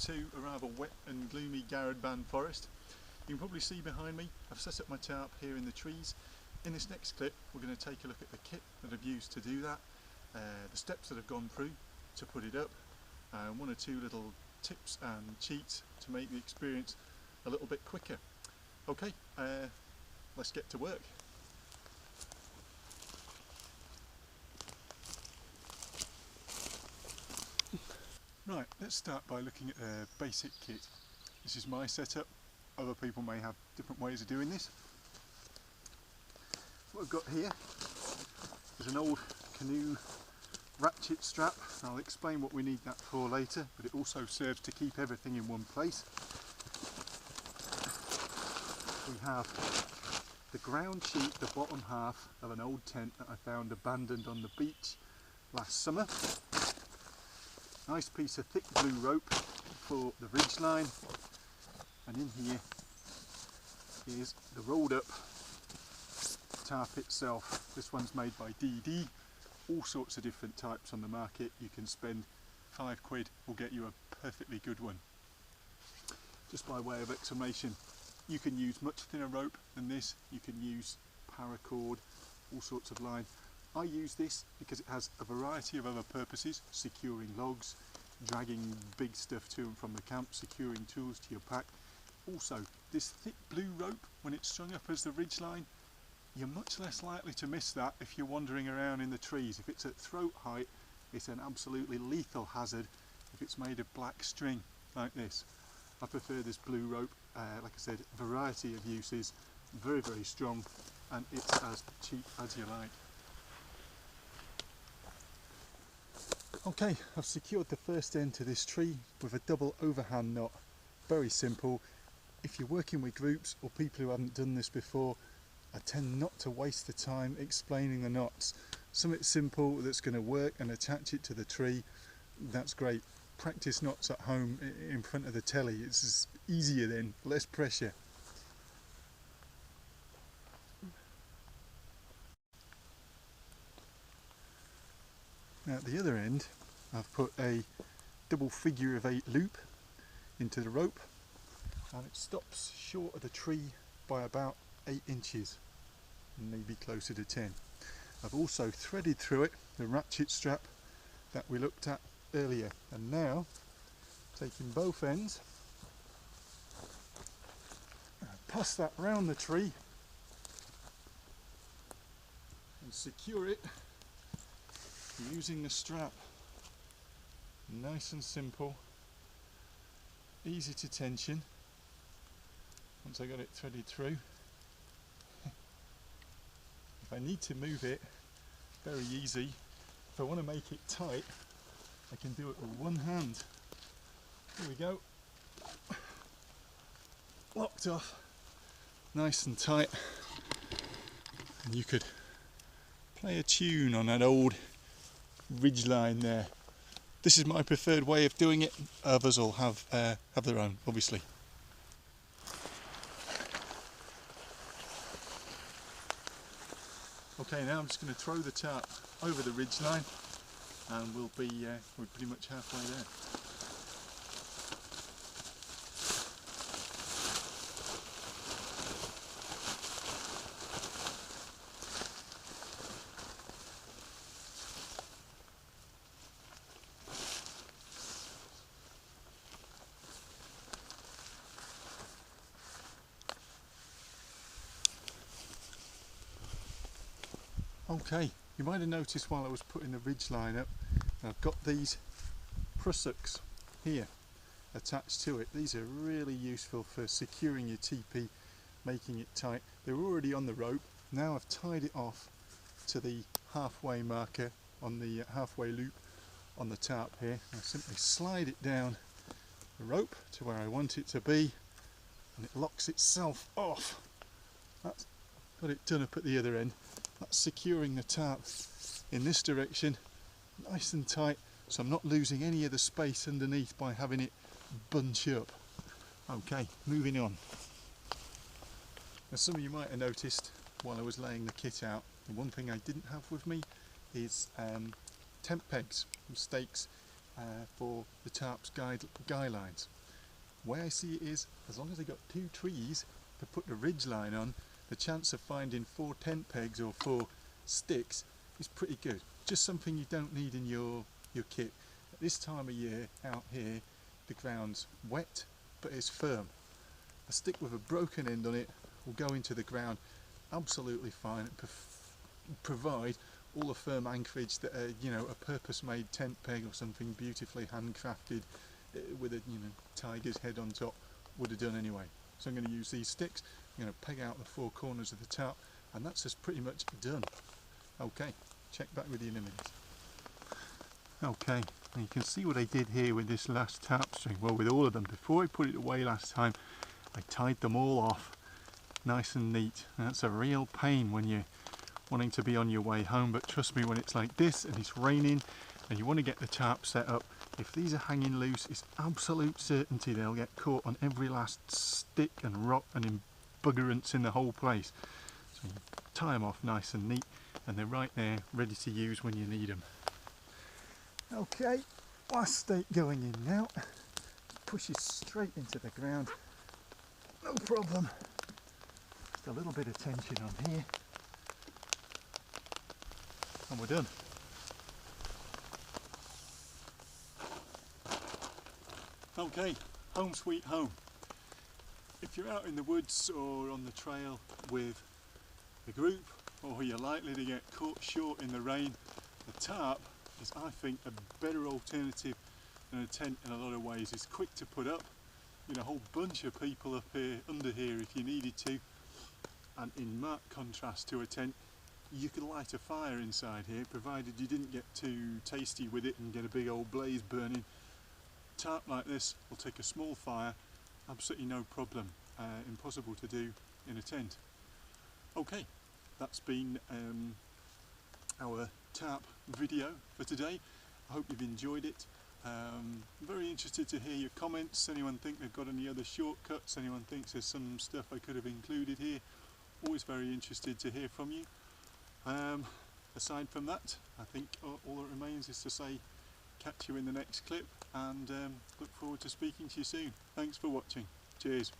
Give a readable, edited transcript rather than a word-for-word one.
to a rather wet and gloomy Garrod forest. You can probably see behind me I've set up my tarp here in the trees. In this next clip we're going to take a look at the kit that I've used to do that, the steps that I've gone through to put it up, and one or two little tips and cheats to make the experience a little bit quicker. Okay, let's get to work. Right, let's start by looking at the basic kit. This is my setup. Other people may have different ways of doing this. What I've got here is an old canoe ratchet strap. I'll explain what we need that for later, but it also serves to keep everything in one place. We have the ground sheet, the bottom half of an old tent that I found abandoned on the beach last summer. Nice piece of thick blue rope for the ridge line, and in here is the rolled up tarp itself. This one's made by DD. All sorts of different types on the market. You can spend £5 will get you a perfectly good one. Just by way of explanation, you can use much thinner rope than this. You can use paracord, all sorts of line. I use this because it has a variety of other purposes: securing logs, dragging big stuff to and from the camp, securing tools to your pack. Also, this thick blue rope, when it's strung up as the ridge line, you're much less likely to miss that if you're wandering around in the trees. If it's at throat height, it's an absolutely lethal hazard if it's made of black string like this. I prefer this blue rope. Like I said, variety of uses, very, very strong, and it's as cheap as you like. Okay, I've secured the first end to this tree with a double overhand knot. Very simple. If you're working with groups or people who haven't done this before, I tend not to waste the time explaining the knots. Something simple that's going to work and attach it to the tree, that's great. Practice knots at home in front of the telly. It's easier then, less pressure. Now at the other end, I've put a double figure of 8 loop into the rope, and it stops short of the tree by about 8 inches, maybe closer to 10. I've also threaded through it the ratchet strap that we looked at earlier, and now taking both ends, pass that round the tree and secure it using the strap. Nice and simple, easy to tension once I got it threaded through. If I need to move it, very easy. If I want to make it tight, I can do it with one hand. Here we go. Locked off, nice and tight, and you could play a tune on that old ridge line there. This is my preferred way of doing it. Others will have their own, obviously. Okay, now I'm just going to throw the tarp over the ridge line, and we're pretty much halfway there. Okay, you might have noticed while I was putting the ridge line up, I've got these prussaks here attached to it. These are really useful for securing your teepee, making it tight. They're already on the rope. Now I've tied it off to the halfway marker on the halfway loop on the tarp here. I simply slide it down the rope to where I want it to be, and it locks itself off. That's got it done up at the other end. That's securing the tarp in this direction, nice and tight, so I'm not losing any of the space underneath by having it bunch up. Okay, moving on. Now, some of you might have noticed while I was laying the kit out, the one thing I didn't have with me is tent pegs and stakes. for the tarp's guy lines. The way I see it is, as long as I got 2 trees to put the ridge line on, the chance of finding 4 tent pegs or 4 sticks is pretty good. Just something you don't need in your kit. At this time of year out here, the ground's wet but it's firm. A stick with a broken end on it will go into the ground absolutely fine and provide all the firm anchorage that a purpose-made tent peg or something beautifully handcrafted with a tiger's head on top would have done anyway. So I'm going to use these sticks. I'm going to peg out the 4 corners of the tarp, and that's just pretty much done. Okay, check back with you in a minute. Okay, and you can see what I did here with this last tarp string. Well, with all of them, before I put it away last time, I tied them all off nice and neat. And that's a real pain when you're wanting to be on your way home, but trust me, when it's like this and it's raining and you want to get the tarp set up, if these are hanging loose, it's absolute certainty they'll get caught on every last stick and rock and embuggerance in the whole place. So you tie them off nice and neat and they're right there ready to use when you need them. Okay, last stake going in now. Pushes straight into the ground, no problem. Just a little bit of tension on here and we're done. Okay, home sweet home. If you're out in the woods or on the trail with the group, or you're likely to get caught short in the rain, the tarp is, I think, a better alternative than a tent in a lot of ways. It's quick to put up, you know, a whole bunch of people up here, under here if you needed to, and in marked contrast to a tent, you could light a fire inside here, provided you didn't get too tasty with it and get a big old blaze burning. Tarp like this will take a small fire, absolutely no problem, impossible to do in a tent. Okay, that's been our tarp video for today. I hope you've enjoyed it. Very interested to hear your comments. Anyone think they've got any other shortcuts? Anyone thinks there's some stuff I could have included here? Always very interested to hear from you. Aside from that, I think all that remains is to say catch you in the next clip and look forward to speaking to you soon. Thanks for watching. Cheers.